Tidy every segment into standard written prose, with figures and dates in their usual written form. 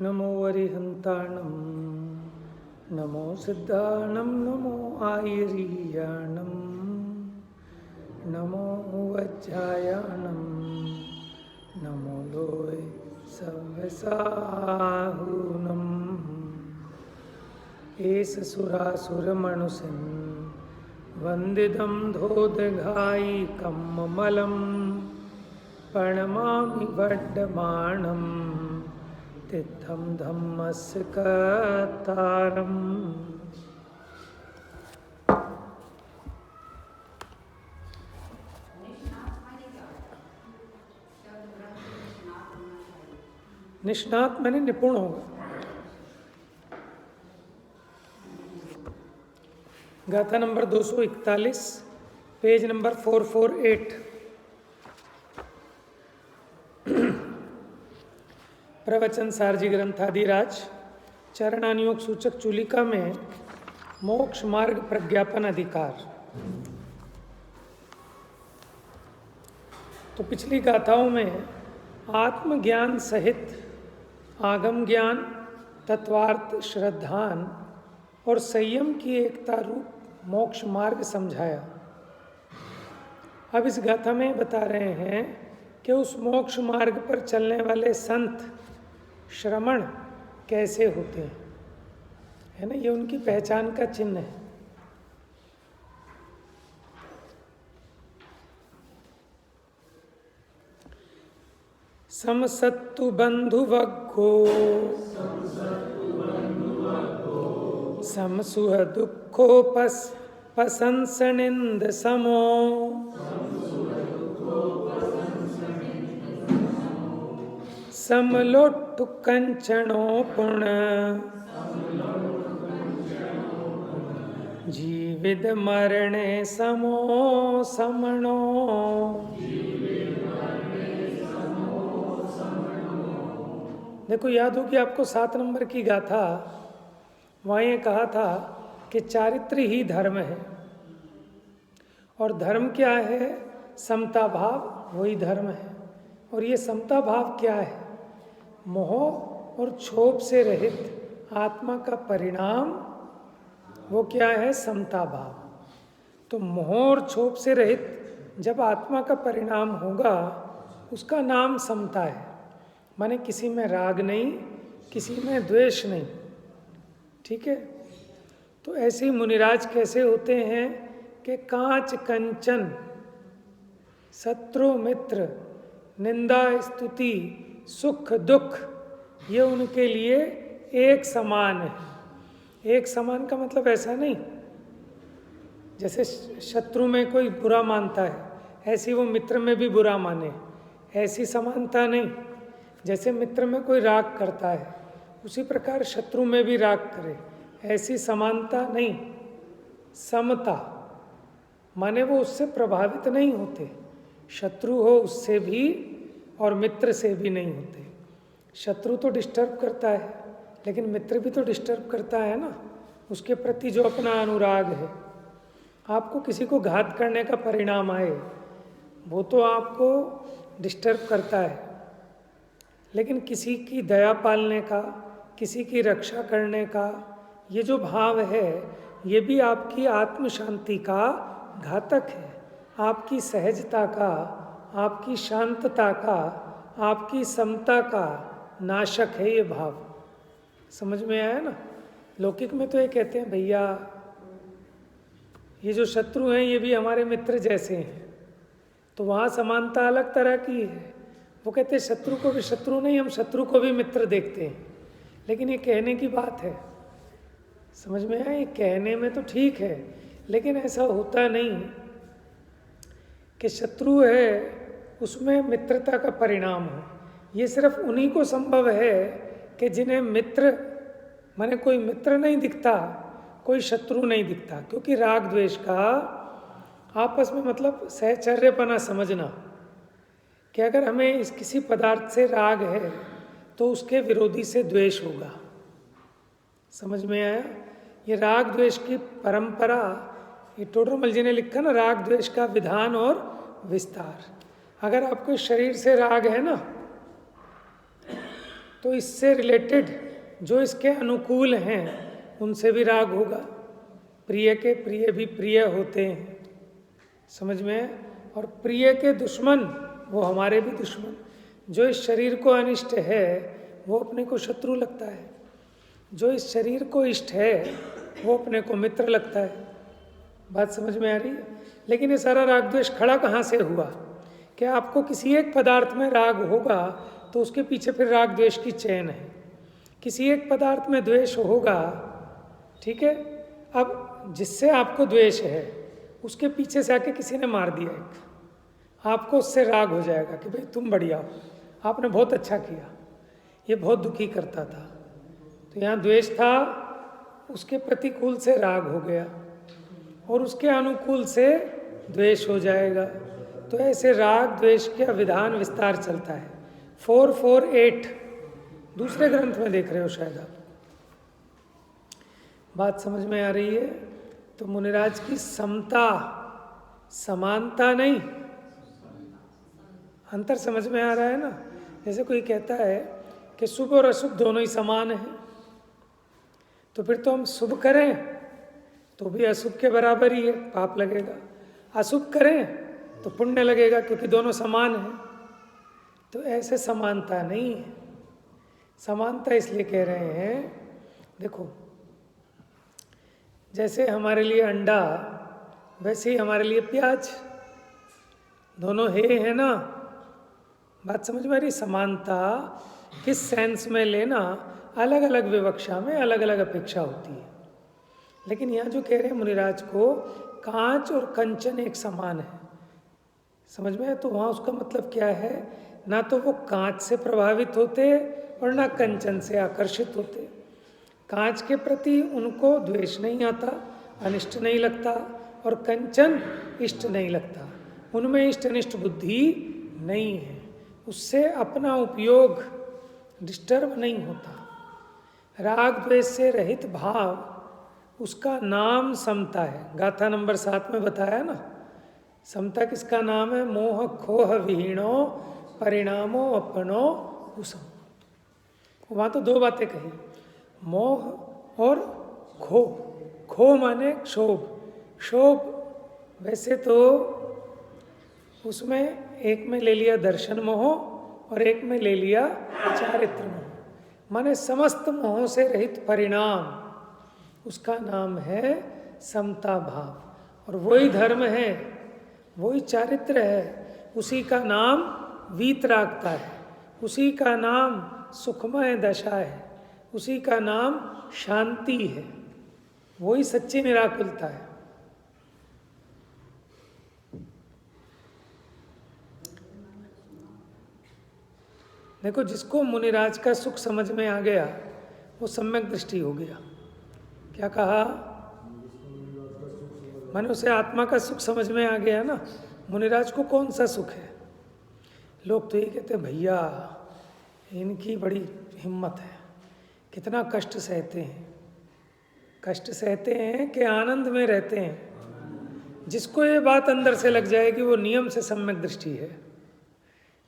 नमो वरिहन्ताणं नमो सिद्धाणं नमो आयरीयाणं नमो वज्रायाणं नमो लोय सव्यसाहूनम् एष सुरासुरमणुषिन् वन्दितं धोदघायिकं ममलं प्रणमामि वड्डमाणं तिद्धं धम्मस्य कर्तारम्। निष्णात मैंने निपुण होगा। गाथा नंबर 241, पेज नंबर 448। प्रवचन सारजी ग्रंथादिराज चरणानुयोग सूचक चूलिका में मोक्ष मार्ग प्रज्ञापन अधिकार। तो पिछली गाथाओं में आत्मज्ञान सहित आगम ज्ञान, तत्वार्थ, श्रद्धान और संयम की एकता रूप मोक्ष मार्ग समझाया। अब इस गाथा में बता रहे हैं कि उस मोक्ष मार्ग पर चलने वाले संत श्रमण कैसे होते हैं, है ना। ये उनकी पहचान का चिन्ह है। समसत्तु बंधु वग्गो समसुह दुःखोपसंसनिंद समो समलोट्टु कंचनो पुण जीवित मरणे समो समणो। देखो, याद हो कि आपको 7 नंबर की गाथा, वहाँ ये कहा था कि चारित्र ही धर्म है। और धर्म क्या है? समता भाव, वही धर्म है। और ये समता भाव क्या है? मोह और क्षोभ से रहित आत्मा का परिणाम, वो क्या है? समता भाव। तो मोह और क्षोभ से रहित जब आत्मा का परिणाम होगा, उसका नाम समता है। माने किसी में राग नहीं, किसी में द्वेष नहीं। ठीक है। तो ऐसे ही मुनिराज कैसे होते हैं कि कांच कंचन, शत्रु मित्र, निंदा स्तुति, सुख दुख, ये उनके लिए एक समान है। एक समान का मतलब ऐसा नहीं जैसे शत्रु में कोई बुरा मानता है ऐसी वो मित्र में भी बुरा माने, ऐसी समानता नहीं। जैसे मित्र में कोई राग करता है उसी प्रकार शत्रु में भी राग करे, ऐसी समानता नहीं। समता माने वो उससे प्रभावित नहीं होते। शत्रु हो उससे भी और मित्र से भी नहीं होते। शत्रु तो डिस्टर्ब करता है, लेकिन मित्र भी तो डिस्टर्ब करता है ना। उसके प्रति जो अपना अनुराग है, आपको किसी को घात करने का परिणाम आए, वो तो आपको डिस्टर्ब करता है। लेकिन किसी की दया पालने का, किसी की रक्षा करने का ये जो भाव है, ये भी आपकी आत्म शांति का घातक है। आपकी सहजता का, आपकी शांतता का, आपकी समता का नाशक है ये भाव। समझ में आया ना। लौकिक में तो ये कहते हैं भैया ये जो शत्रु हैं ये भी हमारे मित्र जैसे हैं, तो वहाँ समानता अलग तरह की है। वो कहते हैं शत्रु को भी शत्रु नहीं, हम शत्रु को भी मित्र देखते हैं। लेकिन ये कहने की बात है, समझ में आया। ये कहने में तो ठीक है, लेकिन ऐसा होता नहीं कि शत्रु है उसमें मित्रता का परिणाम हो। ये सिर्फ उन्हीं को संभव है कि जिन्हें मित्र, माने कोई मित्र नहीं दिखता, कोई शत्रु नहीं दिखता। क्योंकि राग द्वेष का आपस में मतलब सहचर्यपना समझना कि अगर हमें इस किसी पदार्थ से राग है तो उसके विरोधी से द्वेष होगा। समझ में आया। ये राग द्वेष की परंपरा, ये टोडरमल जी ने लिखा ना, राग द्वेष का विधान और विस्तार। अगर आपको शरीर से राग है ना, तो इससे रिलेटेड जो इसके अनुकूल हैं उनसे भी राग होगा। प्रिय के प्रिय भी प्रिय होते हैं, समझ में है? और प्रिय के दुश्मन वो हमारे भी दुश्मन। जो इस शरीर को अनिष्ट है वो अपने को शत्रु लगता है, जो इस शरीर को इष्ट है वो अपने को मित्र लगता है। बात समझ में आ रही है? लेकिन ये सारा राग द्वेष खड़ा कहाँ से हुआ? क्या आपको किसी एक पदार्थ में राग होगा तो उसके पीछे फिर राग द्वेष की चेन है। किसी एक पदार्थ में द्वेष होगा, ठीक है, अब जिससे आपको द्वेष है उसके पीछे से आके किसी ने मार दिया एक, आपको उससे राग हो जाएगा कि भाई तुम बढ़िया हो, आपने बहुत अच्छा किया, ये बहुत दुखी करता था। तो यहाँ द्वेष था, उसके प्रतिकूल से राग हो गया और उसके अनुकूल से द्वेष हो जाएगा। तो ऐसे राग द्वेष का विधान विस्तार चलता है। 448 दूसरे ग्रंथ में देख रहे हो शायद आप। बात समझ में आ रही है? तो मुनिराज की समता, समानता नहीं, अंतर समझ में आ रहा है ना? जैसे कोई कहता है कि शुभ और अशुभ दोनों ही समान हैं, तो फिर तो हम शुभ करें तो भी अशुभ के बराबर ही है, पाप लगेगा। अशुभ करें तो पुण्य लगेगा, क्योंकि दोनों समान हैं। तो ऐसे समानता नहीं है। समानता इसलिए कह रहे हैं, देखो जैसे हमारे लिए अंडा वैसे ही हमारे लिए प्याज, दोनों है ना? बात समझ में आ रही? समानता किस सेंस में लेना, अलग अलग विवक्षा में अलग अलग अपेक्षा होती है। लेकिन यहाँ जो कह रहे हैं मुनिराज को, कांच और कंचन एक समान है, समझ में है? तो वहाँ उसका मतलब क्या है? ना तो वो कांच से प्रभावित होते और ना कंचन से आकर्षित होते। कांच के प्रति उनको द्वेष नहीं आता, अनिष्ट नहीं लगता, और कंचन इष्ट नहीं लगता, उनमें इष्ट अनिष्ट बुद्धि नहीं है, उससे अपना उपयोग डिस्टर्ब नहीं होता। राग द्वेष से रहित भाव, उसका नाम समता है। गाथा नंबर 7 में बताया ना, समता किसका नाम है? मोह खोह विहीणो परिणामो अपनो कुसम। वहाँ तो दो बातें कही, मोह और खो। खो माने क्षोभ। क्षोभ वैसे तो उसमें एक में ले लिया दर्शन मोह और एक में ले लिया चारित्र मोह, माने समस्त मोहों से रहित परिणाम, उसका नाम है समता भाव। और वही धर्म है, वही चारित्र है, उसी का नाम वीतरागता है, उसी का नाम सुखमय दशा है, उसी का नाम शांति है, वही सच्ची निराकुलता है। देखो, जिसको मुनिराज का सुख समझ में आ गया वो सम्यक दृष्टि हो गया। क्या कहा? माने उसे आत्मा का सुख समझ में आ गया ना। मुनिराज को कौन सा सुख है? लोग तो ये कहते हैं भैया इनकी बड़ी हिम्मत है, कितना कष्ट सहते हैं। कष्ट सहते हैं कि आनंद में रहते हैं। जिसको ये बात अंदर से लग जाएगी वो नियम से सम्यक दृष्टि है।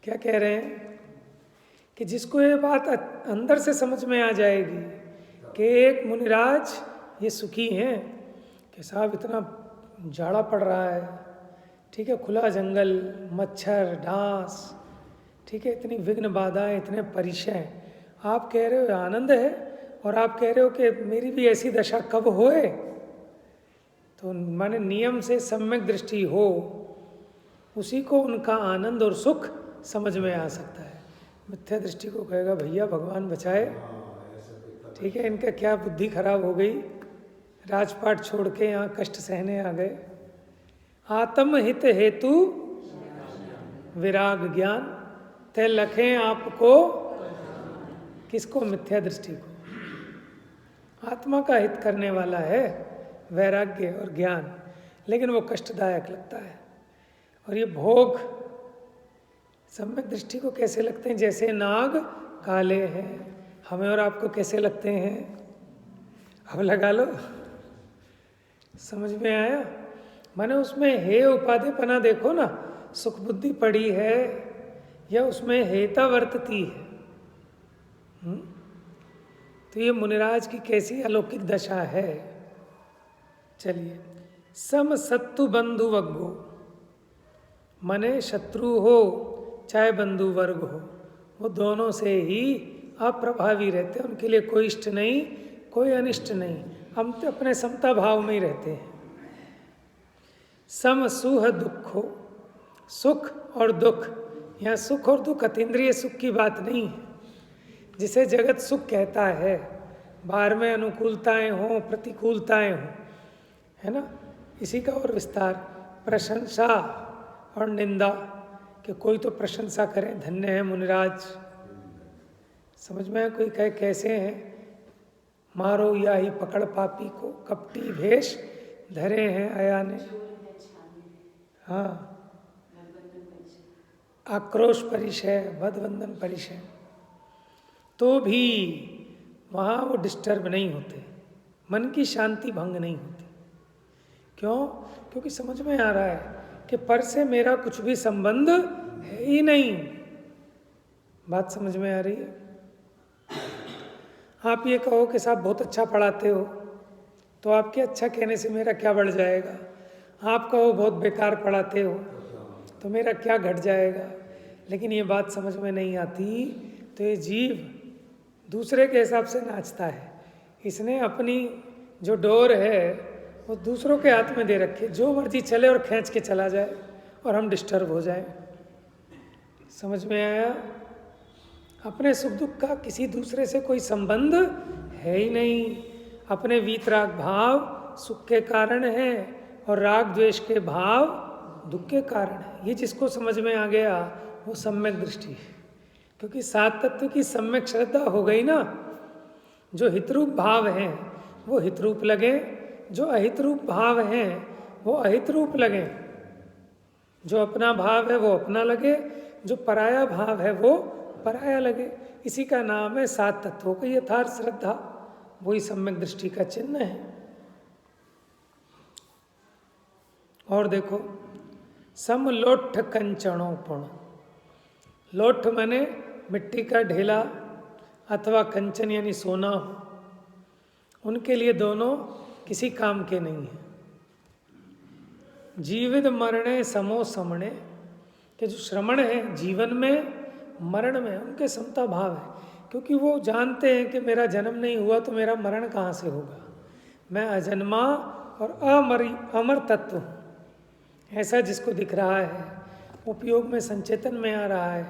क्या कह रहे हैं? कि जिसको ये बात अंदर से समझ में आ जाएगी कि एक मुनिराज ये सुखी हैं कि साहब इतना जाड़ा पड़ रहा है, ठीक है, खुला जंगल, मच्छर डांस, ठीक है, इतनी विघ्न बाधाएं, इतने परिचय, आप कह रहे हो आनंद है और आप कह रहे हो कि मेरी भी ऐसी दशा कब होए। तो माने नियम से सम्यक दृष्टि हो, उसी को उनका आनंद और सुख समझ में आ सकता है। मिथ्या दृष्टि को कहेगा भैया भगवान बचाए, ठीक है, इनका क्या बुद्धि खराब हो गई, राजपाट छोड़ के यहाँ कष्ट सहने आ गए। आत्महित हेतु विराग ज्ञान ते लखें आपको, किसको? मिथ्या दृष्टि को। आत्मा का हित करने वाला है वैराग्य और ज्ञान, लेकिन वो कष्टदायक लगता है। और ये भोग सम्यक दृष्टि को कैसे लगते हैं? जैसे नाग काले हैं, हमें और आपको कैसे लगते हैं? अब लगा लो, समझ में आया? माने उसमें हे उपाधिपना देखो ना, सुख बुद्धि पड़ी है या उसमें हेता वर्तती है, तो ये मुनिराज की कैसी अलौकिक दशा है। चलिए, सम सत्तु बंधु वग्गो, मने शत्रु हो चाहे बंधु वर्ग हो, वो दोनों से ही अप्रभावी रहते हैं। उनके लिए कोई इष्ट नहीं, कोई अनिष्ट नहीं, हम तो अपने समता भाव में ही रहते हैं। सम सुह दुखो, सुख और दुख, यहाँ सुख और दुख अतीन्द्रिय सुख की बात नहीं है, जिसे जगत सुख कहता है। बाहर में अनुकूलताएं हों, प्रतिकूलताएं हों, है ना, इसी का और विस्तार। प्रशंसा और निंदा, कि कोई तो प्रशंसा करे, धन्य है मुनिराज, समझ में है। कोई कहे कैसे हैं, मारो या ही पकड़ पापी को, कपटी भेष धरे हैं आया ने। हाँ, आक्रोश परिचय, वधवंदन परिचय, तो भी वहाँ वो डिस्टर्ब नहीं होते, मन की शांति भंग नहीं होती। क्यों? क्योंकि समझ में आ रहा है कि पर से मेरा कुछ भी संबंध है ही नहीं। बात समझ में आ रही है? आप ये कहो कि साहब बहुत अच्छा पढ़ाते हो, तो आपके अच्छा कहने से मेरा क्या बढ़ जाएगा। आप कहो बहुत बेकार पढ़ाते हो, तो मेरा क्या घट जाएगा। लेकिन ये बात समझ में नहीं आती, तो ये जीव दूसरे के हिसाब से नाचता है। इसने अपनी जो डोर है वो दूसरों के हाथ में दे रखी, जो मर्जी चले और खींच के चला जाए और हम डिस्टर्ब हो जाएं। समझ में आया? अपने सुख दुख का किसी दूसरे से कोई संबंध है ही नहीं। अपने वीतराग भाव सुख के कारण है और राग द्वेष के भाव दुख के कारण है। ये जिसको समझ में आ गया वो सम्यक दृष्टि है। क्योंकि सात तत्व की सम्यक श्रद्धा हो गई ना, जो हितरूप भाव हैं वो हितरूप लगे, जो अहितरूप भाव हैं वो अहितरूप लगे, जो अपना भाव है वो अपना लगे, जो पराया भाव है वो पराया लगे। इसी का नाम है सात तत्वों की यथार्थ श्रद्धा। वही सम्यक दृष्टि का चिन्ह है। और देखो, समलोठ कंचनोपण, लोठ माने मिट्टी का ढेला अथवा कंचन यानी सोना हो, उनके लिए दोनों किसी काम के नहीं हैं। जीवित मरणे समो समणे, कि जो श्रमण है जीवन में मरण में उनके समता भाव है। क्योंकि वो जानते हैं कि मेरा जन्म नहीं हुआ तो मेरा मरण कहाँ से होगा, मैं अजन्मा और अमर तत्व हूँ। ऐसा जिसको दिख रहा है, उपयोग में संचेतन में आ रहा है,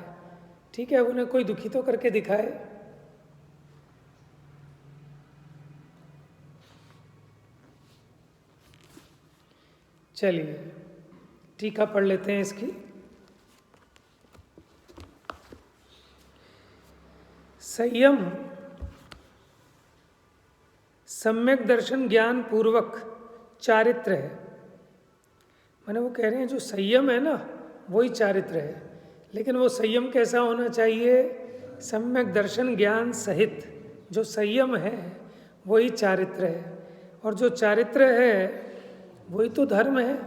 ठीक है, उन्हें कोई दुखी तो करके दिखाए। चलिए टीका पढ़ लेते हैं इसकी। संयम सम्यक दर्शन ज्ञान पूर्वक चारित्र है। माने वो कह रहे हैं जो संयम है ना वही चारित्र है। लेकिन वो संयम कैसा होना चाहिए? सम्यक दर्शन ज्ञान सहित जो संयम है वही चारित्र है। और जो चारित्र है वही तो धर्म है।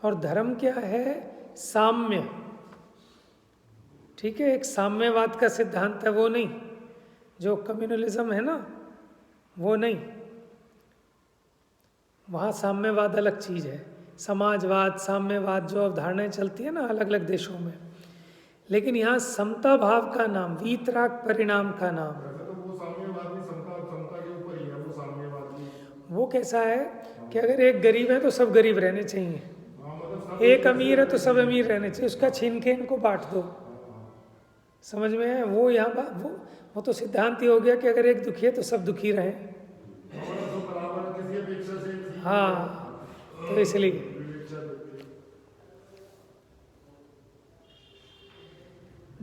और धर्म क्या है? साम्य। ठीक है, एक साम्यवाद का सिद्धांत है, वो नहीं जो कम्युनलिज्म है ना, वो नहीं। वहाँ साम्यवाद अलग चीज़ है। समाजवाद, साम्यवाद जो अवधारणाएं चलती है ना अलग अलग देशों में, लेकिन यहाँ समता भाव का नाम, वीतराग परिणाम का नाम, वो कैसा है कि अगर एक गरीब है तो सब गरीब रहने चाहिए, एक अमीर है तो सब अमीर रहने चाहिए, उसका छीन के इनको बांट दो। समझ में है? वो यहाँ वो तो सिद्धांत ही हो गया कि अगर एक दुखी है तो सब दुखी रहे। हाँ, तो इसलिए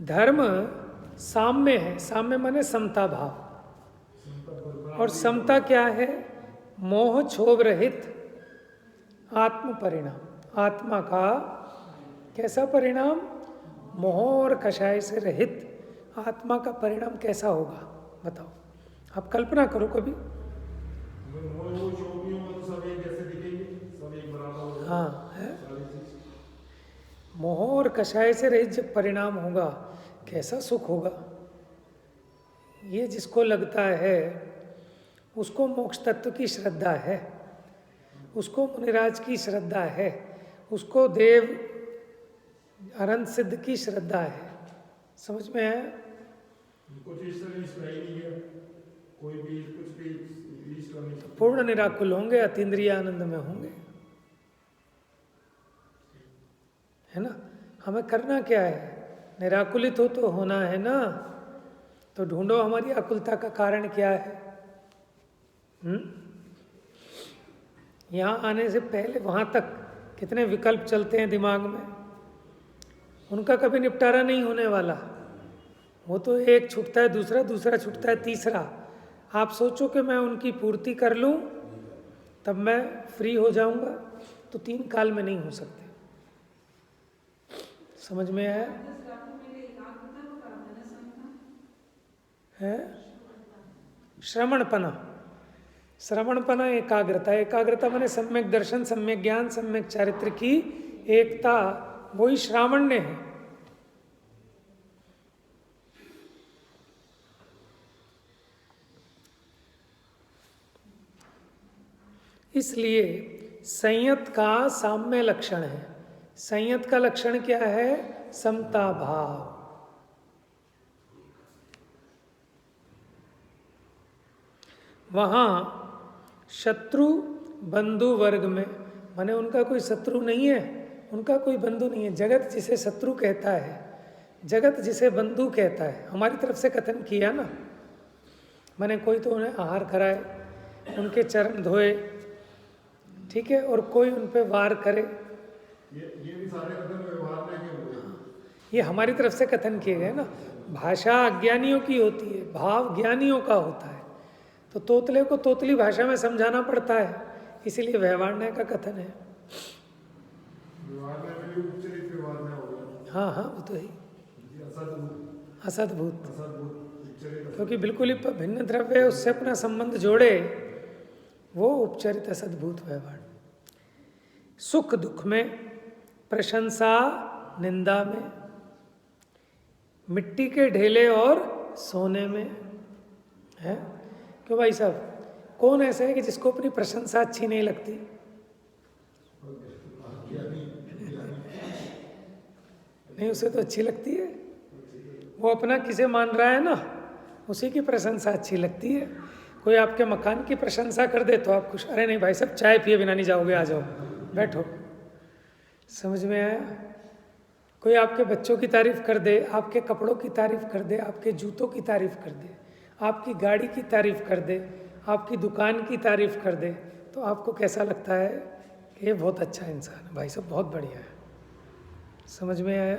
धर्म साम्य है। साम्य माने समता भाव। और समता क्या है? मोह क्षोभ रहित आत्म परिणाम। आत्मा का कैसा परिणाम? मोह और कषाय से रहित आत्मा का परिणाम कैसा होगा बताओ। आप कल्पना करो कभी। हाँ है, मोह और कषाय से रहित जब परिणाम होगा कैसा सुख होगा। ये जिसको लगता है उसको मोक्ष तत्व की श्रद्धा है, उसको मुनिराज की श्रद्धा है, उसको देव अनंत सिद्ध की श्रद्धा है। समझ में है? तो पूर्ण निराकुल होंगे, अतीन्द्रिय आनंद में होंगे, है ना। हमें करना क्या है? निराकुलित हो तो होना है ना। तो ढूंढो हमारी आकुलता का कारण क्या है। यहाँ आने से पहले वहाँ तक कितने विकल्प चलते हैं दिमाग में, उनका कभी निपटारा नहीं होने वाला। वो तो एक छूटता है, दूसरा, दूसरा छूटता है, तीसरा। आप सोचो कि मैं उनकी पूर्ति कर लूँ तब मैं फ्री हो जाऊंगा, तो 3 काल में नहीं हो सकते। समझ में आया है? श्रवणपना, श्रवणपना एकाग्रता। एकाग्रता माने सम्यक दर्शन, सम्यक ज्ञान, सम्यक चारित्र की एकता, वही श्रावण्य है। इसलिए संयत का साम्य लक्षण है। संयत का लक्षण क्या है? समता भाव। वहाँ शत्रु बंधु वर्ग में, माने उनका कोई शत्रु नहीं है, उनका कोई बंधु नहीं है। जगत जिसे शत्रु कहता है, जगत जिसे बंधु कहता है, हमारी तरफ से कथन किया ना। माने कोई तो उन्हें आहार कराए, उनके चरण धोए, ठीक है, और कोई उन पे वार करे। ये भी सारे कथन व्यवहार में हुए। ये हमारी तरफ से कथन किए गए ना। भाषा अज्ञानियों की होती है, भाव ज्ञानियों का होता है। तो तोतले को तोतली भाषा में समझाना पड़ता है, इसीलिए व्यवहार का कथन है। हाँ हाँ, वो तो है असद्भूत, क्योंकि बिल्कुल ही भिन्न द्रव्य उससे अपना संबंध जोड़े, वो उपचरित असद्भूत व्यवहार। सुख दुख में, प्रशंसा निंदा में, मिट्टी के ढेले और सोने में है। क्यों भाई साहब, कौन ऐसा है कि जिसको अपनी प्रशंसा अच्छी नहीं लगती? नहीं, उसे तो अच्छी लगती है। वो अपना किसे मान रहा है ना, उसी की प्रशंसा अच्छी लगती है। कोई आपके मकान की प्रशंसा कर दे तो आप खुश, अरे नहीं भाई साहब चाय पिए बिना नहीं जाओगे, आ जाओ बैठो। समझ में आया? कोई आपके बच्चों की तारीफ कर दे, आपके कपड़ों की तारीफ कर दे, आपके जूतों की तारीफ कर दे, आपकी गाड़ी की तारीफ कर दे, आपकी दुकान की तारीफ कर दे, तो आपको कैसा लगता है कि ये बहुत अच्छा इंसान है, भाई साहब बहुत बढ़िया है। समझ में आया?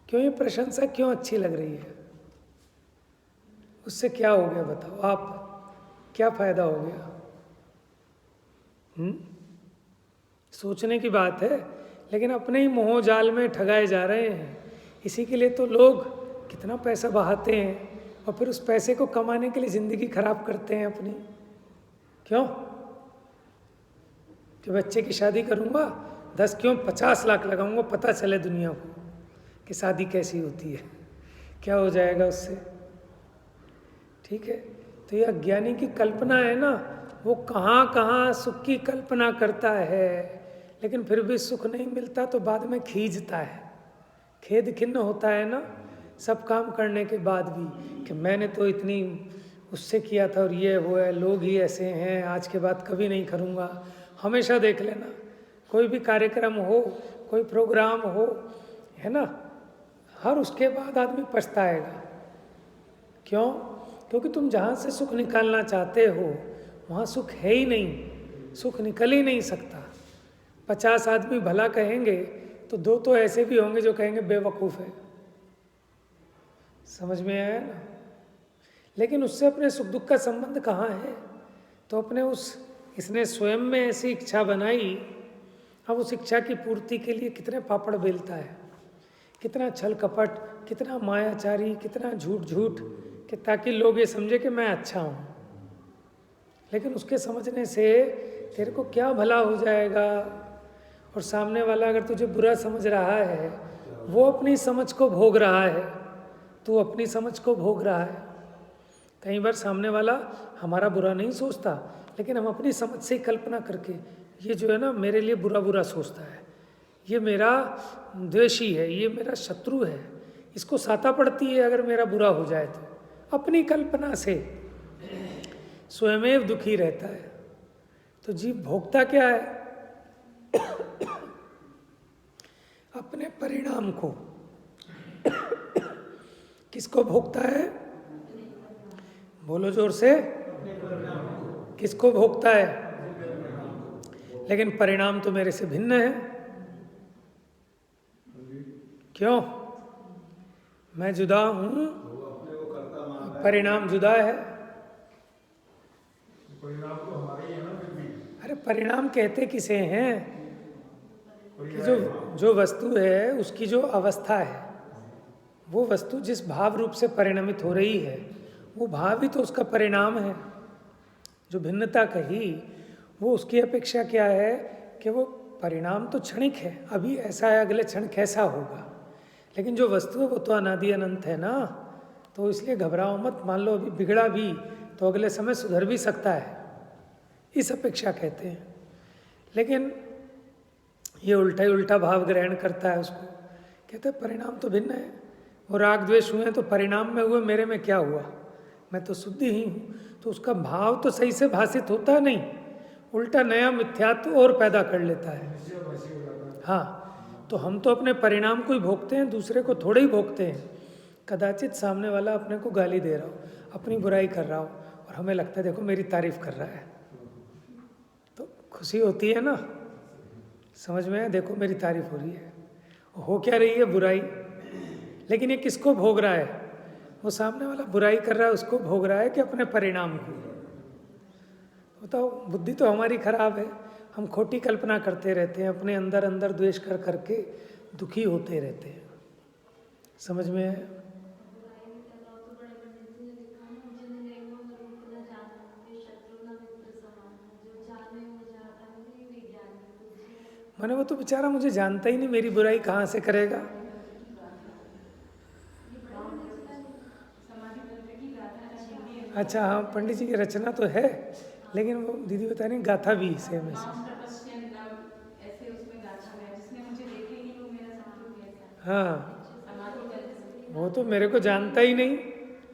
क्यों ये प्रशंसा क्यों अच्छी लग रही है? उससे क्या हो गया बताओ आप, क्या फायदा हो गया? सोचने की बात है, लेकिन अपने ही मोह जाल में ठगाए जा रहे हैं। इसी के लिए तो लोग कितना पैसा बहाते हैं और फिर उस पैसे को कमाने के लिए ज़िंदगी खराब करते हैं अपनी। क्यों? कि बच्चे की शादी करूँगा 10 क्यों 50 लाख लगाऊंगा, पता चले दुनिया को कि शादी कैसी होती है, क्या हो जाएगा उससे। ठीक है, तो ये अज्ञानी की कल्पना है ना, वो कहाँ कहाँ सुख की कल्पना करता है, लेकिन फिर भी सुख नहीं मिलता तो बाद में खींचता है, खेद खिन्न होता है ना, सब काम करने के बाद भी कि मैंने तो इतनी उससे किया था और ये वो है, लोग ही ऐसे हैं, आज के बाद कभी नहीं करूँगा। हमेशा देख लेना, कोई भी कार्यक्रम हो, कोई प्रोग्राम हो, है ना, हर उसके बाद आदमी पछताएगा। क्यों? क्योंकि तुम जहाँ से सुख निकालना चाहते हो वहाँ सुख है ही नहीं, सुख निकल ही नहीं सकता। 50 आदमी भला कहेंगे तो 2 तो ऐसे भी होंगे जो कहेंगे बेवकूफ़ है। समझ में आया ना? लेकिन उससे अपने सुख दुख का संबंध कहाँ है? तो अपने इसने स्वयं में ऐसी इच्छा बनाई, अब उस इच्छा की पूर्ति के लिए कितने पापड़ बेलता है, कितना छल कपट, कितना मायाचारी, कितना झूठ कि ताकि लोग ये समझे कि मैं अच्छा हूँ। लेकिन उसके समझने से तेरे को क्या भला हो जाएगा, और सामने वाला अगर तुझे बुरा समझ रहा है, वो अपनी समझ को भोग रहा है, तू अपनी समझ को भोग रहा है। कई बार सामने वाला हमारा बुरा नहीं सोचता, लेकिन हम अपनी समझ से ही कल्पना करके, ये जो है ना मेरे लिए बुरा बुरा सोचता है, ये मेरा द्वेषी है, ये मेरा शत्रु है, इसको साता पड़ती है अगर मेरा बुरा हो जाए तो। अपनी कल्पना से स्वयमेव दुखी रहता है। तो जीव भोगता क्या है? अपने परिणाम को। किसको भोगता है? बोलो जोर से। किसको भोगता है? लेकिन परिणाम तो मेरे से भिन्न है। क्यों? मैं जुदा हूं, परिणाम जुदा है। परिणाम तो हमारे ही है ना। फिर भी अरे परिणाम कहते किसे हैं? कि जो वस्तु है उसकी जो अवस्था है, वो वस्तु जिस भाव रूप से परिणमित हो रही है, वो भाव ही तो उसका परिणाम है। जो भिन्नता कही वो उसकी अपेक्षा क्या है कि वो परिणाम तो क्षणिक है, अभी ऐसा है, अगले क्षण कैसा होगा। लेकिन जो वस्तु है वो तो अनादि अनंत है ना। तो इसलिए घबराओ मत, मान लो अभी बिगड़ा भी तो अगले समय सुधर भी सकता है, इस अपेक्षा कहते हैं। लेकिन ये उल्टा ही उल्टा भाव ग्रहण करता है उसको, कहते हैं परिणाम तो भिन्न है। वो राग द्वेष हुए तो परिणाम में हुए, मेरे में क्या हुआ, मैं तो शुद्धि ही हूँ। तो उसका भाव तो सही से भाषित होता नहीं, उल्टा नया मिथ्यात्व और पैदा कर लेता है। हाँ, तो हम तो अपने परिणाम को ही भोगते हैं, दूसरे को थोड़े ही भोगते हैं। कदाचित सामने वाला अपने को गाली दे रहा हो, अपनी बुराई कर रहा हो, और हमें लगता है देखो मेरी तारीफ कर रहा है, तो खुशी होती है ना, समझ में है, देखो मेरी तारीफ हो रही है। हो क्या रही है? बुराई। लेकिन ये किसको भोग रहा है? वो सामने वाला बुराई कर रहा है, उसको भोग रहा है कि अपने परिणाम को? बताओ, बुद्धि तो हमारी खराब है, हम खोटी कल्पना करते रहते हैं, अपने अंदर अंदर द्वेष कर करके दुखी होते रहते हैं। समझ में है? मैंने वो तो बेचारा मुझे जानता ही नहीं, मेरी बुराई कहाँ से करेगा। अच्छा हाँ, पंडित जी की रचना तो है, लेकिन वो दीदी बता रही गाथा भी सेम है। हाँ, वो तो मेरे को जानता ही नहीं,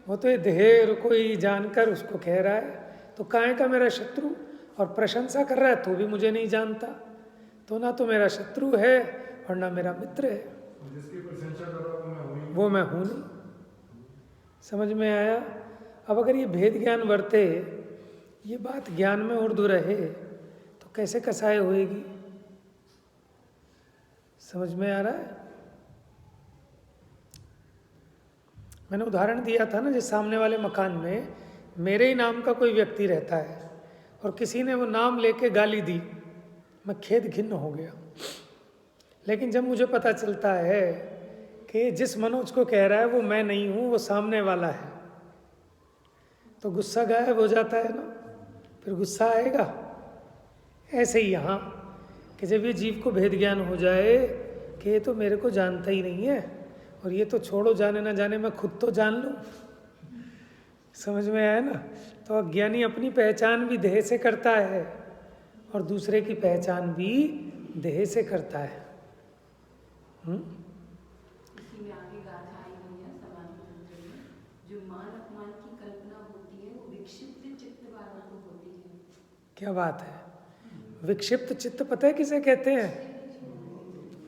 वो तो ये देह को ही जानकर उसको कह रहा है, तो काहे का मेरा शत्रु, और प्रशंसा कर रहा है तो भी मुझे नहीं जानता, तो ना तो मेरा शत्रु है और ना मेरा मित्र है। जिसकी प्रशंसा कर रहा हूं वो मैं हूँ नहीं। समझ में आया? अब अगर ये भेद ज्ञान वर्ते, ये बात ज्ञान में उर्दू रहे, तो कैसे कसाय होएगी? समझ में आ रहा है? मैंने उदाहरण दिया था ना, जिस सामने वाले मकान में मेरे ही नाम का कोई व्यक्ति रहता है और किसी ने वो नाम लेके गाली दी, मैं खेद घिन्न हो गया। लेकिन जब मुझे पता चलता है कि जिस मनोज को कह रहा है वो मैं नहीं हूँ, वो सामने वाला है, तो गुस्सा गायब हो जाता है ना, फिर गुस्सा आएगा। ऐसे ही यहाँ कि जब ये जीव को भेद ज्ञान हो जाए कि ये तो मेरे को जानता ही नहीं है, और ये तो छोड़ो जाने ना जाने, मैं खुद तो जान लूँ। समझ में आया ना? तो अज्ञानी अपनी पहचान भी देह से करता है और दूसरे की पहचान भी देह से करता है। इसी में आगे गाथा आई हुई है समाधि मंत्र में, जो मान अपमान की कल्पना होती है वो विक्षिप्त चित्त वालों को होती है। क्या बात है? विक्षिप्त चित्त पता है किसे कहते हैं?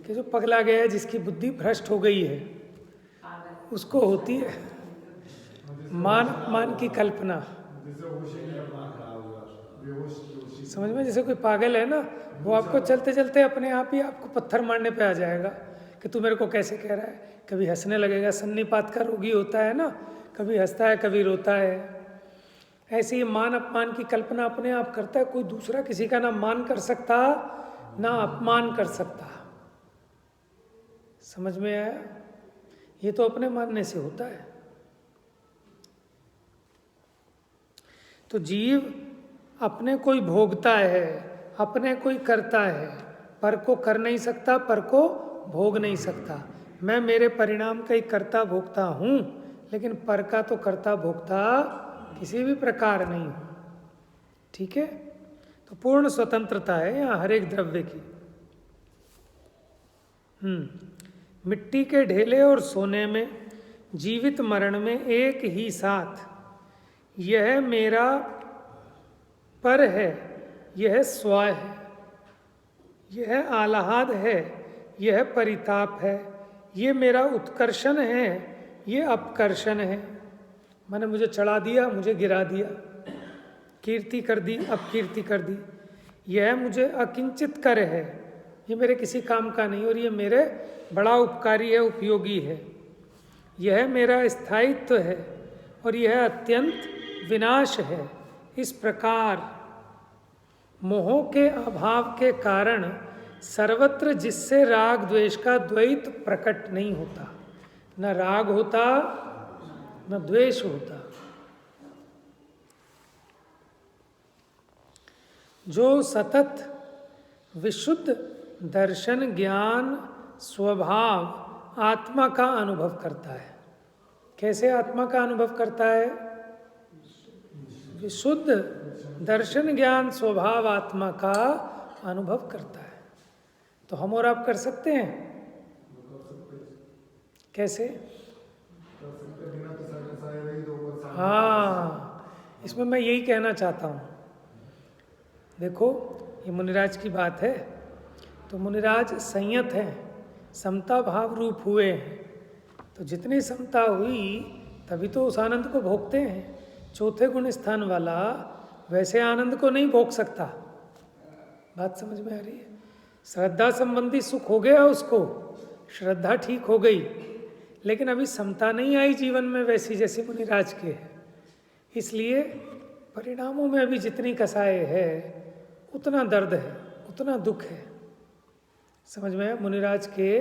कि जो पगला गया है, जिसकी बुद्धि भ्रष्ट हो गई है, उसको होती है मान अपमान की कल्पना। समझ में? जैसे कोई पागल है ना, वो आपको चलते चलते अपने आप ही आपको पत्थर मारने पे आ जाएगा कि तू मेरे को कैसे कह रहा है। कभी हंसने लगेगा, सन्निपात का रोगी होता है ना, कभी हंसता है कभी रोता है। ऐसे ही मान अपमान की कल्पना अपने आप करता है। कोई दूसरा किसी का ना मान कर सकता ना अपमान कर सकता। समझ में आया? ये तो अपने मानने से होता है। तो जीव अपने कोई भोगता है, अपने कोई करता है, पर को कर नहीं सकता, पर को भोग नहीं सकता। मैं मेरे परिणाम का ही कर्ता भोगता हूँ, लेकिन पर का तो कर्ता भोगता किसी भी प्रकार नहीं हो। ठीक है, तो पूर्ण स्वतंत्रता है यहाँ हर एक द्रव्य की। मिट्टी के ढेले और सोने में, जीवित मरण में एक ही साथ, यह मेरा पर है, यह स्व है, यह आह्लाद है, यह परिताप है, ये मेरा उत्कर्षण है, ये अपकर्षण है। मैंने मुझे चढ़ा दिया, मुझे गिरा दिया, कीर्ति कर दी, अपकीर्ति कर दी। यह मुझे अकिंचित कर है, ये मेरे किसी काम का नहीं और ये मेरे बड़ा उपकारी है, उपयोगी है। यह मेरा स्थायित्व है और यह अत्यंत विनाश है। इस प्रकार मोह के अभाव के कारण सर्वत्र जिससे राग द्वेष का द्वैत प्रकट नहीं होता, न राग होता न द्वेष होता। जो सतत विशुद्ध दर्शन ज्ञान स्वभाव आत्मा का अनुभव करता है। कैसे आत्मा का अनुभव करता है? विशुद्ध दर्शन ज्ञान स्वभाव आत्मा का अनुभव करता है। तो हम और आप कर सकते हैं? कैसे? हाँ, इसमें मैं यही कहना चाहता हूँ। देखो, ये मुनिराज की बात है। तो मुनिराज संयत हैं, समता भाव रूप हुए हैं। तो जितनी समता हुई तभी तो उस आनंद को भोगते हैं। चौथे गुण स्थान वाला वैसे आनंद को नहीं भोग सकता। बात समझ में आ रही है? श्रद्धा संबंधी सुख हो गया उसको, श्रद्धा ठीक हो गई, लेकिन अभी समता नहीं आई जीवन में वैसी जैसी मुनिराज के है। इसलिए परिणामों में अभी जितनी कसाई है उतना दर्द है, उतना दुख है। समझ में आया? मुनिराज के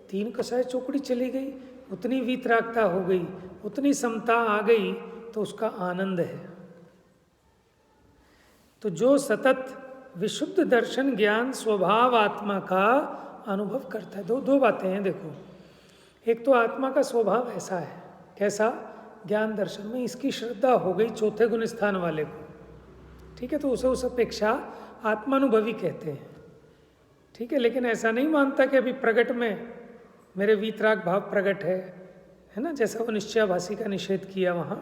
3 कसाई चौकड़ी चली गई, उतनी वीतरागता हो गई, उतनी समता आ गई, तो उसका आनंद है। तो जो सतत विशुद्ध दर्शन ज्ञान स्वभाव आत्मा का अनुभव करता है। दो बातें हैं देखो। एक तो आत्मा का स्वभाव ऐसा है, कैसा? ज्ञान दर्शन में इसकी श्रद्धा हो गई चौथे गुण स्थान वाले को। ठीक है, तो उसे उस अपेक्षा आत्मानुभवी कहते हैं। ठीक है, लेकिन ऐसा नहीं मानता कि अभी प्रगट में मेरे वीतराग भाव प्रगट है ना, जैसा वो निश्चयाभासी का निषेध किया वहाँ,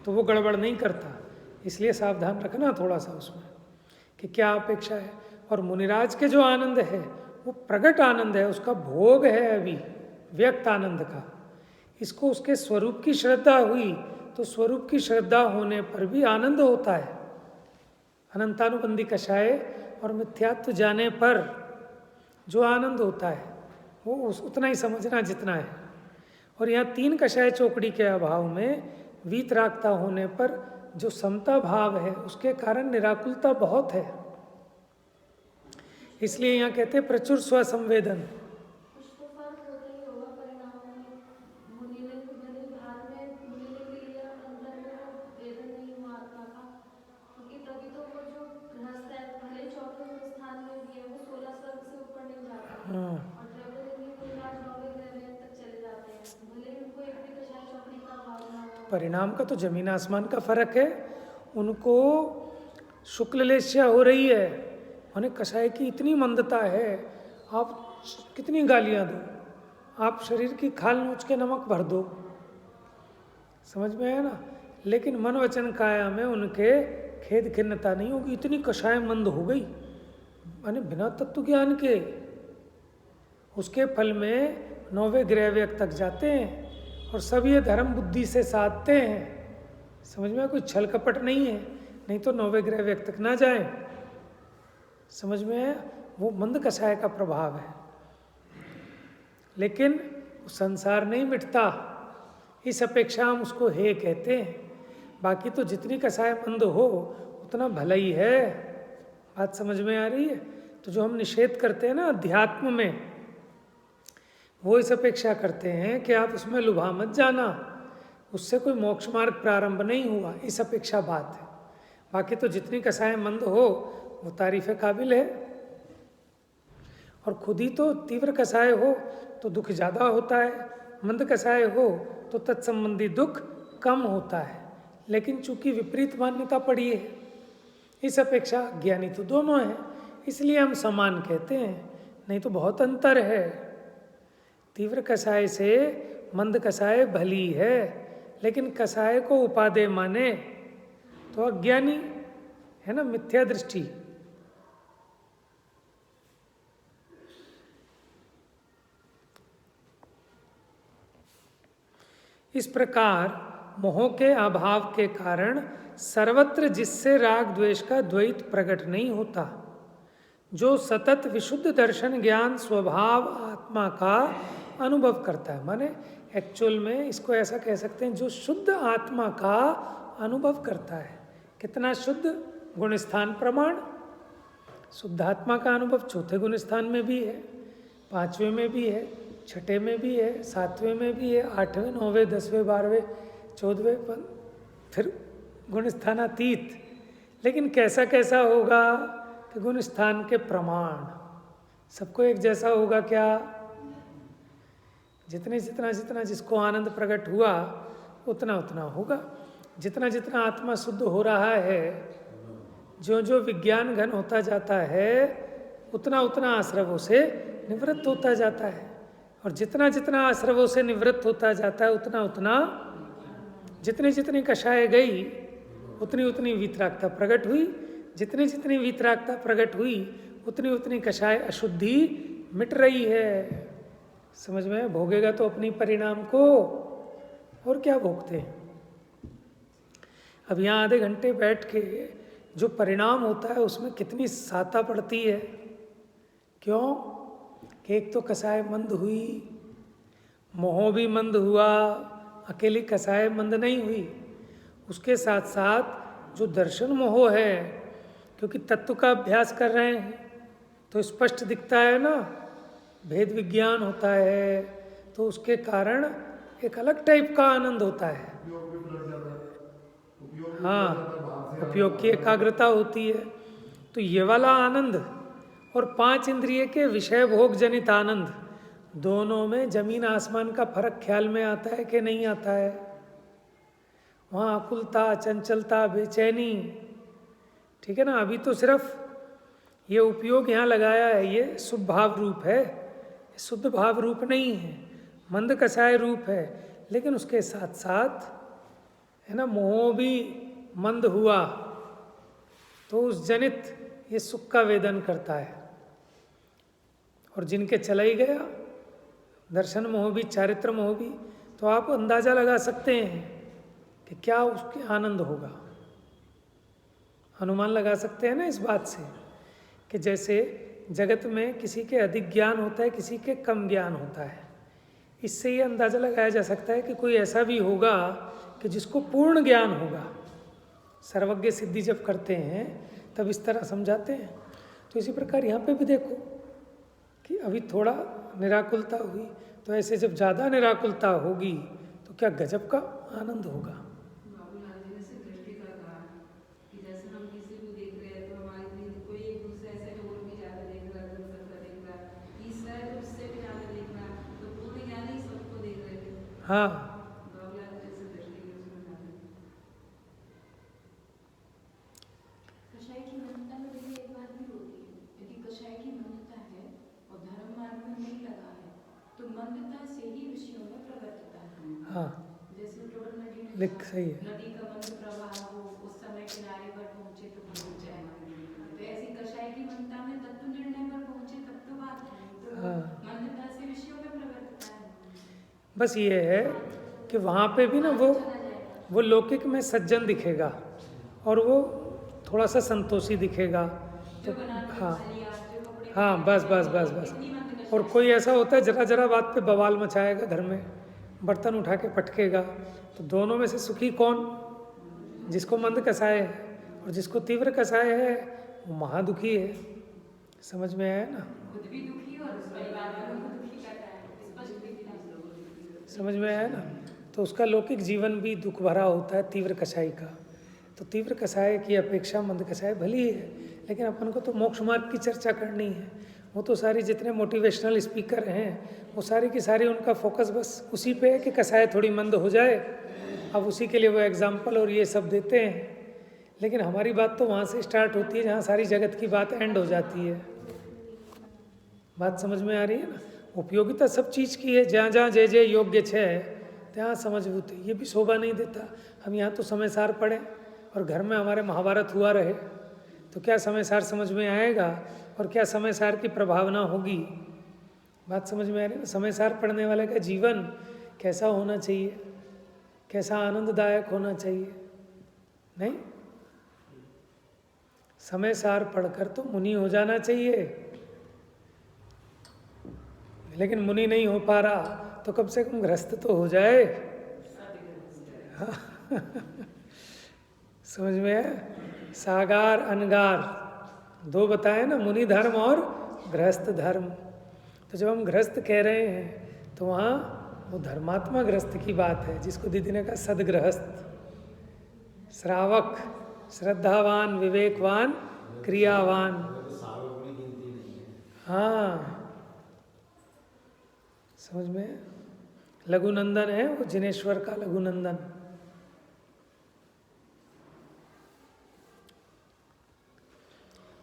तो वो गड़बड़ नहीं करता। इसलिए सावधान रखना थोड़ा सा उसमें कि क्या अपेक्षा है। और मुनिराज के जो आनंद है वो प्रगट आनंद है, उसका भोग है अभी व्यक्त आनंद का। इसको उसके स्वरूप की श्रद्धा हुई तो स्वरूप की श्रद्धा होने पर भी आनंद होता है। अनंतानुबंधी कषाय और मिथ्यात्व जाने पर जो आनंद होता है वो उतना ही समझना जितना है। और यहाँ 3 कषाय चौकड़ी के अभाव में वीतरागता होने पर जो समता भाव है उसके कारण निराकुलता बहुत है। इसलिए यहाँ कहते हैं प्रचुर स्वसंवेदन। परिणाम का तो जमीन आसमान का फर्क है। उनको शुक्ल लेस्या हो रही है, उन्हें कषाय की इतनी मंदता है, आप कितनी गालियां दो, आप शरीर की खाल नोच के नमक भर दो, समझ में आया ना। लेकिन मन वचन काया में उनके खेद खिन्नता नहीं होगी, इतनी कषाय मंद हो गई माने बिना तत्व ज्ञान के। उसके फल में 9वें ग्रह व्यक्त तक जाते हैं और सब ये धर्म बुद्धि से साधते हैं। समझ में? कोई छल कपट नहीं है, नहीं तो 9वें ग्रह व्यक्त तक ना जाए। समझ में है? वो मंद कषाय का प्रभाव है। लेकिन संसार नहीं मिटता, इस अपेक्षा हम उसको हे कहते हैं। बाकी तो जितनी कषाय मंद हो उतना भला ही है। बात समझ में आ रही है? तो जो हम निषेध करते हैं ना अध्यात्म में, वो इस अपेक्षा करते हैं कि आप उसमें लुभा मत जाना, उससे कोई मोक्ष मार्ग प्रारंभ नहीं हुआ, इस अपेक्षा बात है। बाकी तो जितनी कषाय मंद हो वो तारीफ काबिल है। और खुद ही तो तीव्र कषाय हो तो दुख ज़्यादा होता है, मंद कषाय हो तो तत्संबंधी दुख कम होता है। लेकिन चूंकि विपरीत मान्यता पड़ी है, इस अपेक्षा ज्ञानी तो दोनों हैं, इसलिए हम समान कहते हैं, नहीं तो बहुत अंतर है। तीव्र कषाय से मंद कषाय भली है, लेकिन कषाय को उपादेय माने तो अज्ञानी है ना, मिथ्या दृष्टि। इस प्रकार मोह के अभाव के कारण सर्वत्र जिससे राग द्वेष का द्वैत प्रकट नहीं होता, जो सतत विशुद्ध दर्शन ज्ञान स्वभाव आत्मा का अनुभव करता है, माने एक्चुअल में इसको ऐसा कह सकते हैं, जो शुद्ध आत्मा का अनुभव करता है। कितना शुद्ध? गुणस्थान प्रमाण। शुद्धात्मा का अनुभव चौथे गुणस्थान में भी है, पांचवें में भी है, छठे में भी है, सातवें में भी है, आठवें, नौवें, 10वें, 12वें, 14वें, फिर गुणस्थानातीत। लेकिन कैसा कैसा होगा कि गुणस्थान के प्रमाण सबको एक जैसा होगा क्या? जितना जिसको आनंद प्रकट हुआ उतना उतना होगा। जितना जितना आत्मा शुद्ध हो रहा है, जो जो विज्ञान घन होता जाता है, उतना उतना आश्रवों से निवृत्त होता जाता है। और जितना जितना आश्रवों से निवृत्त होता जाता है, उतना उतना जितनी जितनी कषाय गई, उतनी उतनी वीतरागता प्रकट हुई। जितनी जितनी वीतरागता प्रकट हुई, उतनी उतनी कषाय अशुद्धि मिट रही है। समझ में? भोगेगा तो अपनी परिणाम को, और क्या भोगते हैं। अब यहाँ आधे घंटे बैठ के जो परिणाम होता है उसमें कितनी साता पड़ती है। क्यों? कि एक तो कषाय मंद हुई, मोह भी मंद हुआ, अकेली कषाय मंद नहीं हुई, उसके साथ साथ जो दर्शन मोह है, क्योंकि तत्व का अभ्यास कर रहे हैं तो स्पष्ट दिखता है ना, भेद विज्ञान होता है, तो उसके कारण एक अलग टाइप का आनंद होता है। हाँ, उपयोग की एकाग्रता होती है। तो ये वाला आनंद और 5 इंद्रिय के विषय भोग जनित आनंद, दोनों में जमीन आसमान का फर्क ख्याल में आता है कि नहीं आता है? वहाँ आकुलता, चंचलता, बेचैनी, ठीक है ना। अभी तो सिर्फ ये उपयोग यहाँ लगाया है, ये शुभ भाव रूप है, शुद्ध भाव रूप नहीं है, मंद कषाय रूप है। लेकिन उसके साथ साथ है ना, मोह भी मंद हुआ तो उस जनित ये सुख का वेदन करता है। और जिनके चला ही गया दर्शन मोह भी, चारित्र मोह भी, तो आप अंदाजा लगा सकते हैं कि क्या उसके आनंद होगा। अनुमान लगा सकते हैं ना इस बात से कि जैसे जगत में किसी के अधिक ज्ञान होता है, किसी के कम ज्ञान होता है। इससे ये अंदाजा लगाया जा सकता है कि कोई ऐसा भी होगा कि जिसको पूर्ण ज्ञान होगा। सर्वज्ञ सिद्धि जब करते हैं तब इस तरह समझाते हैं। तो इसी प्रकार यहाँ पे भी देखो कि अभी थोड़ा निराकुलता हुई, तो ऐसे जब ज़्यादा निराकुलता होगी तो क्या गजब का आनंद होगा। बाबूलाल जी ने से दृष्टि का कहा कि जैसे हम किसी को देख रहे हैं तो हमारी कोई एक दूसरे ऐसे है और भी ज़्यादा देख रहा है, सबका देख रहा है, तीसरा है तो उससे भी ज़्यादा देख रहा है, तो पूर्ण ज्ञान ही सबको देख रहे थे। हाँ, बाबूलाल जी जैसे दृष्टि की उसमें जाते हैं। कषाय की मान्यता में देखिए एक बात भी होती है, यदि कषाय की मान्यता है और धर्म मार्ग में नहीं लगा है तो मंदता से ही विषयों में प्रवर्तता है। हाँ, जैसे टोल नदी में लिख सही है। नदी का मंद प्रवाह हो, उस समय किनारे पर पहुंचे तो पहुंच जाए। तो ऐसी कषाय की मंदता में तत्व निर्णय पर पहुंचे तब तो बात है, तो हाँ। मंदता से विषयों में प्रवर्तता है। बस ये है कि वहाँ पे भी ना वो लौकिक में सज्जन दिखेगा और वो थोड़ा सा संतोषी दिखेगा। तो हाँ हाँ, बस बस बस बस। और कोई ऐसा होता है जरा जरा बात पे बवाल मचाएगा, घर में बर्तन उठा के पटकेगा। तो दोनों में से सुखी कौन? जिसको मंद कषाय है, और जिसको तीव्र कषाय है वो महादुखी है। समझ में आया ना? खुद भी दुखी और परिवार वालों को दुखी करता है, स्पष्ट दिखता है। समझ में आया ना? तो उसका लौकिक जीवन भी दुख भरा होता है तीव्र कषाय का। तो तीव्र कषाय की अपेक्षा मंद कषाय भली है, लेकिन अपन को तो मोक्ष मार्ग की चर्चा करनी है। वो तो सारी जितने मोटिवेशनल स्पीकर हैं वो सारी की सारी उनका फोकस बस उसी पे है कि कषाय थोड़ी मंद हो जाए अब उसी के लिए वो एग्जाम्पल और ये सब देते हैं, लेकिन हमारी बात तो वहाँ से स्टार्ट होती है जहाँ सारी जगत की बात एंड हो जाती है। बात समझ में आ रही है ना? उपयोगिता सब चीज़ की है, जहाँ जहाँ जय जय योग्य है ત્યાં समझबूत है। ये भी शोभा नहीं देता हम यहाँ तो समय सार पढ़ें और घर में हमारे महाभारत हुआ रहे, तो क्या समय सार समझ में आएगा और क्या समय सार की प्रभावना होगी? बात समझ में आ रही है ना? समय सार पढ़ने वाले का जीवन कैसा होना चाहिए, कैसा आनंददायक होना चाहिए? नहीं, समय सार पढ़कर तो मुनि हो जाना चाहिए, लेकिन मुनि नहीं हो पा रहा तो कम से कम गृहस्थ तो हो जाए। हाँ। समझ में है? सागार अनगार दो बताए ना, मुनि धर्म और गृहस्थ धर्म। तो जब हम गृहस्थ कह रहे हैं तो वहाँ वो धर्मात्मा गृहस्थ की बात है, जिसको दीदी ने कहा सदगृहस्थ, श्रावक, श्रद्धावान, विवेकवान, क्रियावान। हाँ, समझ में? लघुनंदन है वो, जिनेश्वर का लघुनंदन।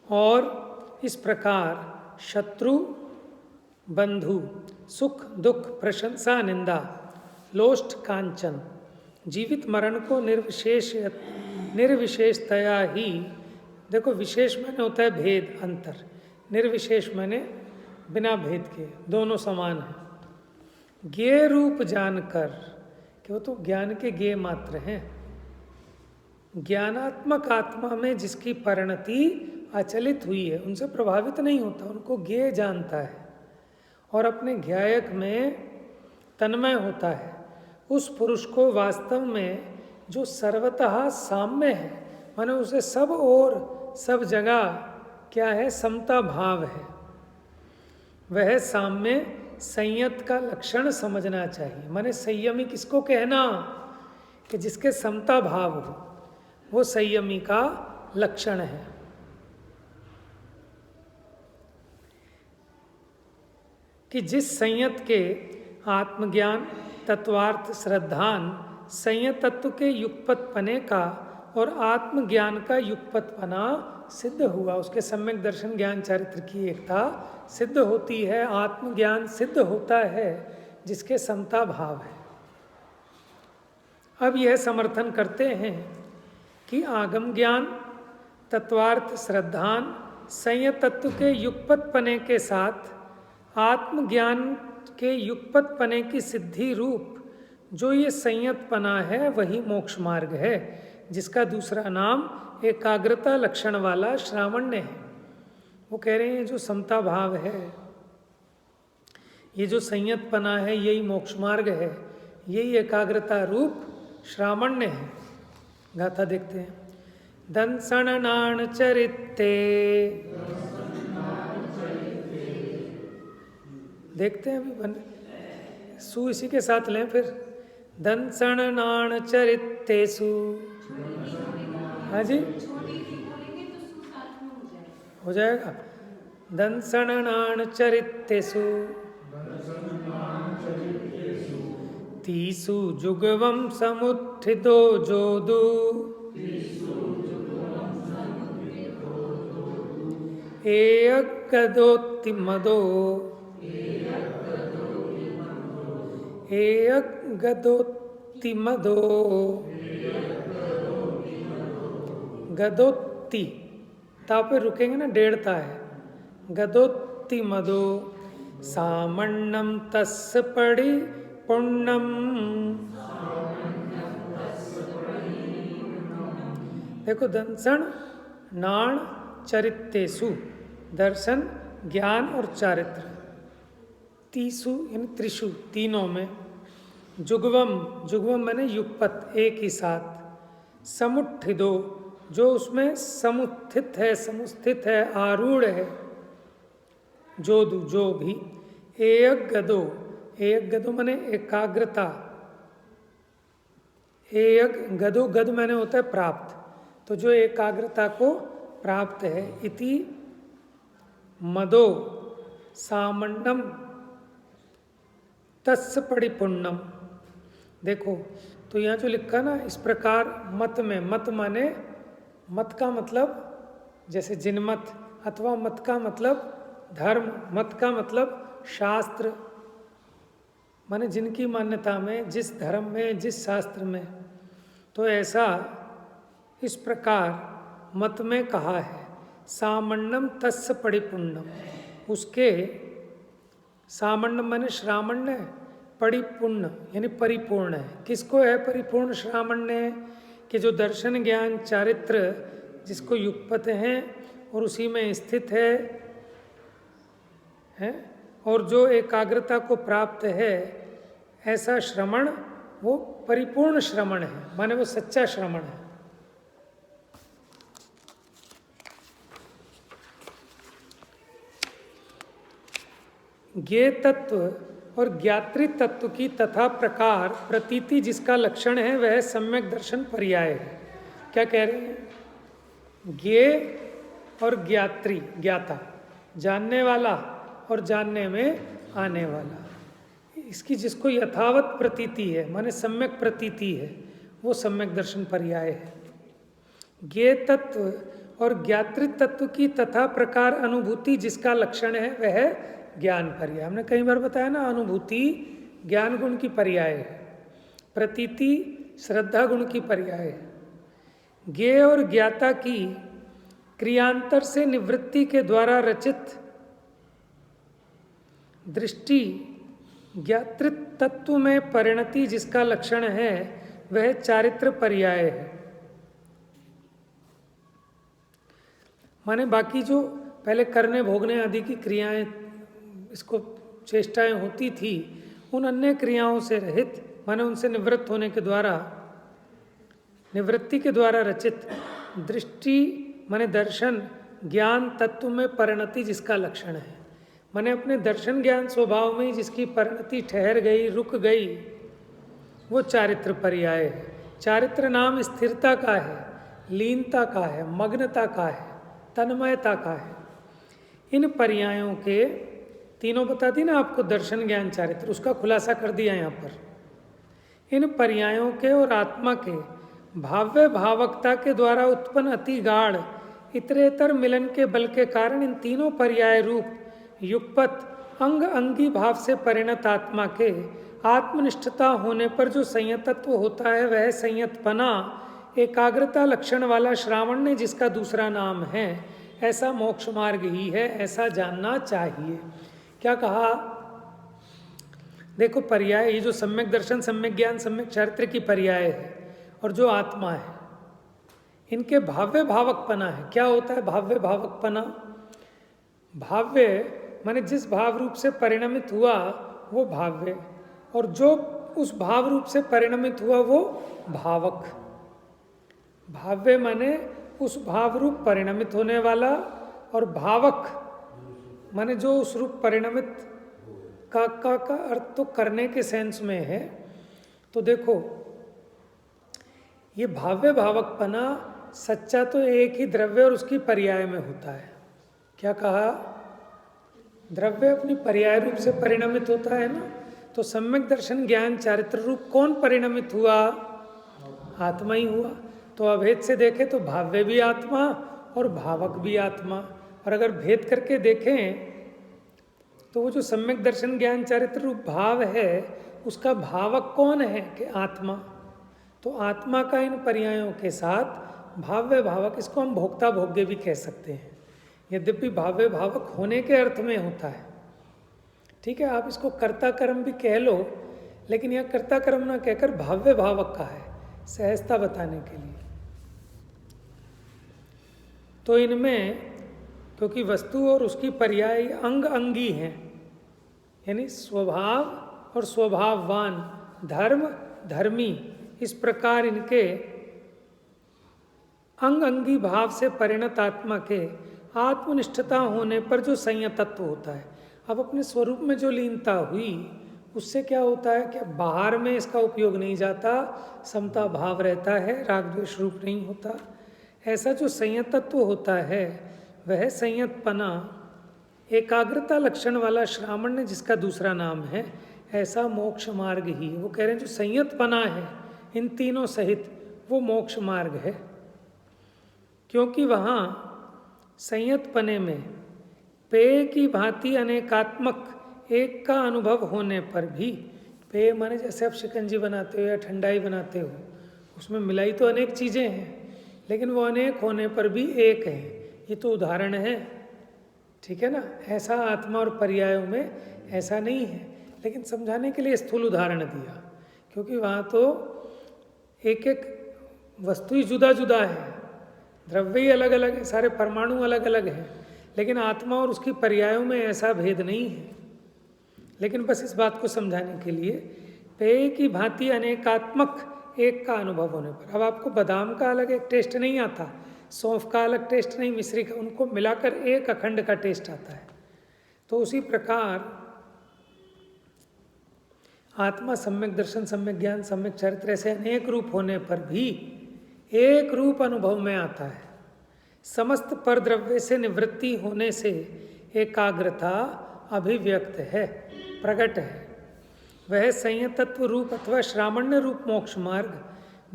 और इस प्रकार शत्रु बंधु सुख दुख प्रशंसा निंदा लोष्ट कांचन जीवित मरण को निर्विशेषतया ही, देखो विशेष माने होता है भेद अंतर, निर्विशेष माने बिना भेद के, दोनों समान हैं। ज्ञेय रूप जानकर कि वो तो ज्ञान के ज्ञेय मात्र हैं, ज्ञानात्मक आत्मा में जिसकी परिणति अचलित हुई है उनसे प्रभावित नहीं होता, उनको ज्ञेय जानता है और अपने ज्ञायक में तन्मय होता है। उस पुरुष को वास्तव में जो सर्वतः साम्य है, माने उसे सब और सब जगह क्या है, समता भाव है, वह साम्य संयत का लक्षण समझना चाहिए। माने संयमी किसको कहना? कि जिसके समता भाव हो, वो संयमी का लक्षण है। कि जिस संयत के आत्मज्ञान तत्वार्थ श्रद्धान संयत तत्व के युगपतपने का और आत्मज्ञान का युगपतपना सिद्ध हुआ, उसके सम्यक दर्शन ज्ञान चारित्र की एकता सिद्ध होती है, आत्मज्ञान सिद्ध होता है जिसके समता भाव है। अब यह समर्थन करते हैं कि आगम ज्ञान तत्वार्थ श्रद्धान संयत तत्व के युगपतपने के साथ आत्मज्ञान के युगपतपने की सिद्धि रूप जो ये संयतपना है वही मोक्ष मार्ग है, जिसका दूसरा नाम एकाग्रता लक्षण वाला श्रावण्य है। वो कह रहे हैं जो समता भाव है, ये जो संयतपना है, यही मोक्ष मार्ग है, यही एकाग्रता रूप श्रावण्य है। गाथा देखते हैं। दंसणनाण चरित्ते, देखते हैं अभी सु इसी के साथ लें फिर। दंसणनाण चरित्तेषु, हाँ जी हो जाएगा। दंसणनाण चरित्तेषु तीसु जुगवम समुत्थितो जोदु एयगदोत्तिमदो एयगदोत्तिमदो गदोत्ति ता पे रुकेंगे ना, डेढ़ता है। गदोत्तिमदो सामन्नम तस्य पड़ि पुण्यम, देखो दंसन नाण चरित्तेषु, दर्शन ज्ञान और चारित्र, तीसु यानी त्रिषु तीनों में, जुगवम जुगवम माने युगपत एक ही साथ, समुत्थितो जो उसमें समुत्थित है, समुस्थित है, आरूढ़ है, जोदु जो भी, एक गदो, एक गदो माने एकाग्रता, एक गदो गद माने होता है प्राप्त, तो जो एकाग्रता को प्राप्त है। इति मदो सामंडम तस्य परिपुण्यम, देखो तो यहाँ जो लिखा ना, इस प्रकार मत में, मत माने मत का मतलब जैसे जिनमत, अथवा मत का मतलब धर्म, मत का मतलब शास्त्र, माने जिनकी मान्यता में, जिस धर्म में, जिस शास्त्र में। तो ऐसा इस प्रकार मत में कहा है। सामण्यम तस्य परिपूर्णम, उसके सामण्यम माने श्रामण्य, परिपूर्ण यानी परिपूर्ण है। किसको है परिपूर्ण श्रामण्य? कि जो दर्शन ज्ञान चारित्र जिसको युगपत हैं और उसी में स्थित है और जो एकाग्रता को प्राप्त है, ऐसा श्रवण वो परिपूर्ण श्रवण है, माने वो सच्चा श्रवण है। ज्ञेय तत्व और ज्ञात्री तत्व की तथा प्रकार प्रतीति जिसका लक्षण है वह सम्यक दर्शन पर्याय है। क्या कह रहे हैं? ज्ञेय और ज्ञात्री, ज्ञाता जानने वाला और जानने में आने वाला, इसकी जिसको यथावत प्रतीति है माने सम्यक प्रतीति है, वो सम्यक दर्शन पर्याय है। ज्ञेय तत्व और ज्ञात्री तत्व की तथा प्रकार अनुभूति जिसका लक्षण है वह ज्ञान पर्याय। हमने कई बार बताया ना, अनुभूति ज्ञान गुण की पर्याय है, प्रतीति श्रद्धा गुण की पर्याय है। ज्ञेय और ज्ञाता की क्रियांतर से निवृत्ति के द्वारा रचित दृष्टि ज्ञातृ तत्व में परिणति जिसका लक्षण है वह चारित्र पर्याय है। माने बाकी जो पहले करने भोगने आदि की क्रियाएं, इसको चेष्टाएं होती थी, उन अन्य क्रियाओं से रहित माने उनसे निवृत्त होने के द्वारा, निवृत्ति के द्वारा रचित दृष्टि माने दर्शन ज्ञान तत्व में परिणति जिसका लक्षण है, माने अपने दर्शन ज्ञान स्वभाव में जिसकी परिणति ठहर गई, रुक गई, वो चारित्र पर्याय है। चारित्र नाम स्थिरता का है, लीनता का है, मग्नता का है, तन्मयता का है। इन पर्यायों के तीनों बता दी ना आपको, दर्शन ज्ञान चारित्र, उसका खुलासा कर दिया यहाँ पर। इन पर्यायों के और आत्मा के भाव्य भावकता के द्वारा उत्पन्न अति गाढ़ इतरेतर मिलन के बल के कारण इन तीनों पर्याय रूप युगपत अंग अंगी भाव से परिणत आत्मा के आत्मनिष्ठता होने पर जो संयतत्व होता है वह संयतपना एकाग्रता लक्षण वाला श्रावण्य जिसका दूसरा नाम है, ऐसा मोक्ष मार्ग ही है, ऐसा जानना चाहिए। क्या कहा? देखो पर्याय, ये जो सम्यक दर्शन, सम्यक ज्ञान, सम्यक चारित्र की पर्याय है और जो आत्मा है, इनके भाव्य भावकपना है। क्या होता है भाव्य भावकपना? भाव्य माने जिस भाव रूप से परिणमित हुआ वो भाव्य, और जो उस भाव रूप से परिणमित हुआ वो भावक। भाव्य माने उस भाव रूप परिणमित होने वाला, और भावक माने जो उस रूप परिणमित का अर्थ तो करने के सेंस में है। तो देखो ये भाव्य भावकपना सच्चा तो एक ही द्रव्य और उसकी पर्याय में होता है। क्या कहा? द्रव्य अपनी पर्याय रूप से परिणमित होता है ना। तो सम्यक दर्शन ज्ञान चारित्र रूप कौन परिणमित हुआ? आत्मा ही हुआ। तो अभेद से देखें तो भाव्य भी आत्मा और भावक भी आत्मा, और अगर भेद करके देखें तो वो जो सम्यक दर्शन ज्ञान चारित्र रूप भाव है उसका भावक कौन है? कि आत्मा। तो आत्मा का इन पर्यायों के साथ भाव्य भावक, इसको हम भोक्ता भोग्य भी कह सकते हैं, यद्यपि भाव्य भावक होने के अर्थ में होता है। ठीक है, आप इसको कर्ता कर्म भी कह लो, लेकिन यह कर्ता कर्म ना कहकर भाव्य भावक का है, सहजता बताने के लिए। तो इनमें क्योंकि वस्तु और उसकी पर्याय अंग अंगी हैं, यानी स्वभाव और स्वभाववान, धर्म धर्मी, इस प्रकार इनके अंग अंगी भाव से परिणत आत्मा के आत्मनिष्ठता होने पर जो संयतत्व होता है, अब अपने स्वरूप में जो लीनता हुई उससे क्या होता है कि बाहर में इसका उपयोग नहीं जाता, समता भाव रहता है, राग द्वेष रूप नहीं होता। ऐसा जो संयतत्व होता है वह संयतपना एकाग्रता लक्षण वाला श्रामण्य जिसका दूसरा नाम है, ऐसा मोक्ष मार्ग ही। वो कह रहे हैं जो संयतपना है, इन तीनों सहित वो मोक्ष मार्ग है। क्योंकि वहाँ संयतपने में पेय की भांति अनेकात्मक एक का अनुभव होने पर भी, पेय माने जैसे आप शिकंजी बनाते हो या ठंडाई बनाते हो, उसमें मिलाई तो अनेक चीज़ें हैं, लेकिन वो अनेक होने पर भी एक है। ये तो उदाहरण है, ठीक है ना। ऐसा आत्मा और पर्यायों में ऐसा नहीं है, लेकिन समझाने के लिए स्थूल उदाहरण दिया, क्योंकि वहाँ तो एक एक वस्तु ही जुदा जुदा है, द्रव्य ही अलग अलग है, सारे परमाणु अलग अलग हैं, लेकिन आत्मा और उसकी पर्यायों में ऐसा भेद नहीं है। लेकिन बस इस बात को समझाने के लिए, पेय की भांति अनेकात्मक एक का अनुभव होने पर, अब आपको बादाम का अलग एक टेस्ट नहीं आता, सौंफ का अलग टेस्ट नहीं, मिश्री का, उनको मिलाकर एक अखंड का टेस्ट आता है। तो उसी प्रकार आत्मा सम्यक दर्शन, सम्यक ज्ञान, सम्यक चरित्र ऐसे अनेक रूप होने पर भी एक रूप अनुभव में आता है। समस्त परद्रव्य से निवृत्ति होने से एकाग्रता अभिव्यक्त है, प्रकट है। वह संयतत्व रूप अथवा श्रामण्य रूप मोक्ष मार्ग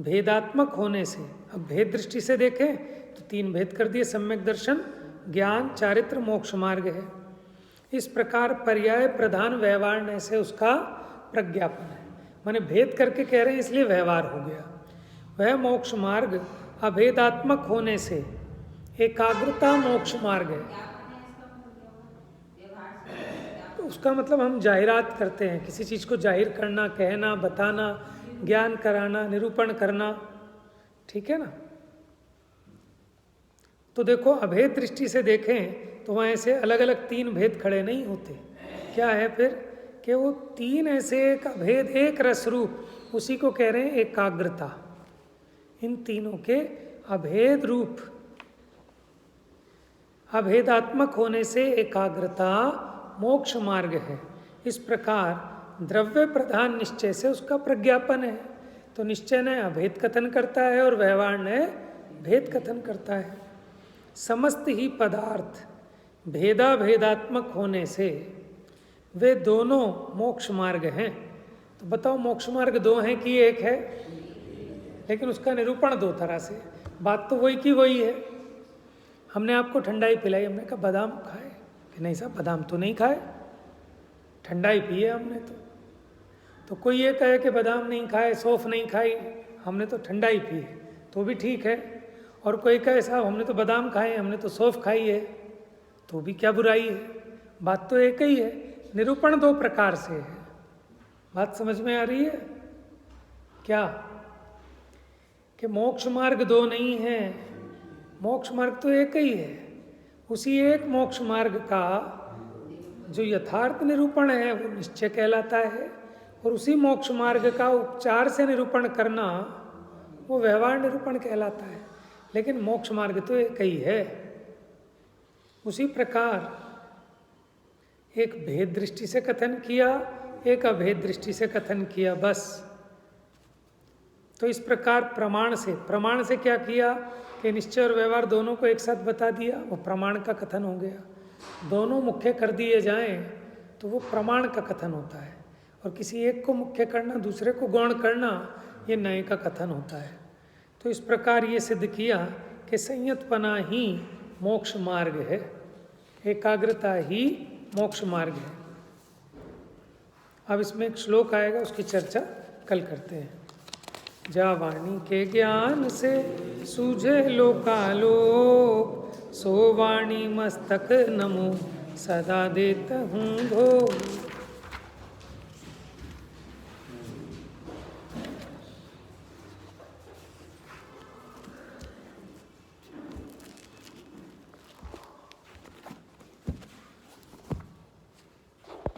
भेदात्मक होने से, अब भेद दृष्टि से देखें तो तीन भेद कर दिए, सम्यक दर्शन, ज्ञान, चारित्र, मोक्ष मार्ग है। इस प्रकार पर्याय प्रधान व्यवहार से उसका प्रज्ञापन है, माने भेद करके कह रहे हैं इसलिए व्यवहार हो गया। वह मोक्ष मार्ग अभेदात्मक होने से एकाग्रता मोक्ष मार्ग है। तो उसका मतलब हम जाहिरात करते हैं, किसी चीज़ को जाहिर करना, कहना, बताना, ज्ञान कराना, निरूपण करना, ठीक है ना। तो देखो अभेद दृष्टि से देखें तो वहाँ ऐसे अलग अलग तीन भेद खड़े नहीं होते। क्या है फिर कि वो तीन ऐसे एक अभेद एक रस रूप, उसी को कह रहे हैं एकाग्रता। इन तीनों के अभेद रूप अभेदात्मक होने से एकाग्रता मोक्ष मार्ग है। इस प्रकार द्रव्य प्रधान निश्चय से उसका प्रज्ञापन है। तो निश्चय ने अभेद कथन करता है और व्यवहार ने भेद कथन करता है। समस्त ही पदार्थ भेदा भेदात्मक होने से वे दोनों मोक्ष मार्ग हैं। तो बताओ मोक्ष मार्ग दो हैं कि एक है? लेकिन उसका निरूपण दो तरह से, बात तो वही की वही है। हमने आपको ठंडाई पिलाई, हमने कहा बादाम खाए कि नहीं साहब, बादाम तो नहीं खाए, ठंडाई पी है हमने तो कोई ये कहे कि बादाम नहीं खाए, सौंफ नहीं खाई, हमने तो ठंडाई पी है, तो भी ठीक है। और कोई कहे साहब हमने तो बादाम खाए, हमने तो सौंफ खाई है, तो भी क्या बुराई है, बात तो एक ही है। निरूपण दो प्रकार से है। बात समझ में आ रही है क्या? कि मोक्ष मार्ग दो नहीं है, मोक्ष मार्ग तो एक ही है। उसी एक मोक्ष मार्ग का जो यथार्थ निरूपण है वो निश्चय कहलाता है, और उसी मोक्ष मार्ग का उपचार से निरूपण करना वो व्यवहार निरूपण कहलाता है। लेकिन मोक्ष मार्ग तो एक ही है। उसी प्रकार एक भेद दृष्टि से कथन किया, एक अभेद दृष्टि से कथन किया, बस। तो इस प्रकार प्रमाण से क्या किया कि निश्चय और व्यवहार दोनों को एक साथ बता दिया, वो प्रमाण का कथन हो गया। दोनों मुख्य कर दिए जाएं तो वो प्रमाण का कथन होता है, और किसी एक को मुख्य करना, दूसरे को गौण करना, ये नए का कथन होता है। तो इस प्रकार ये सिद्ध किया कि संयतपना ही मोक्ष मार्ग है, एकाग्रता ही मोक्ष मार्ग है। अब इसमें एक श्लोक आएगा, उसकी चर्चा कल करते हैं। जा वाणी के ज्ञान से सूझे लोकालोक, सो वाणी मस्तक नमो सदा देता हूँ भोग।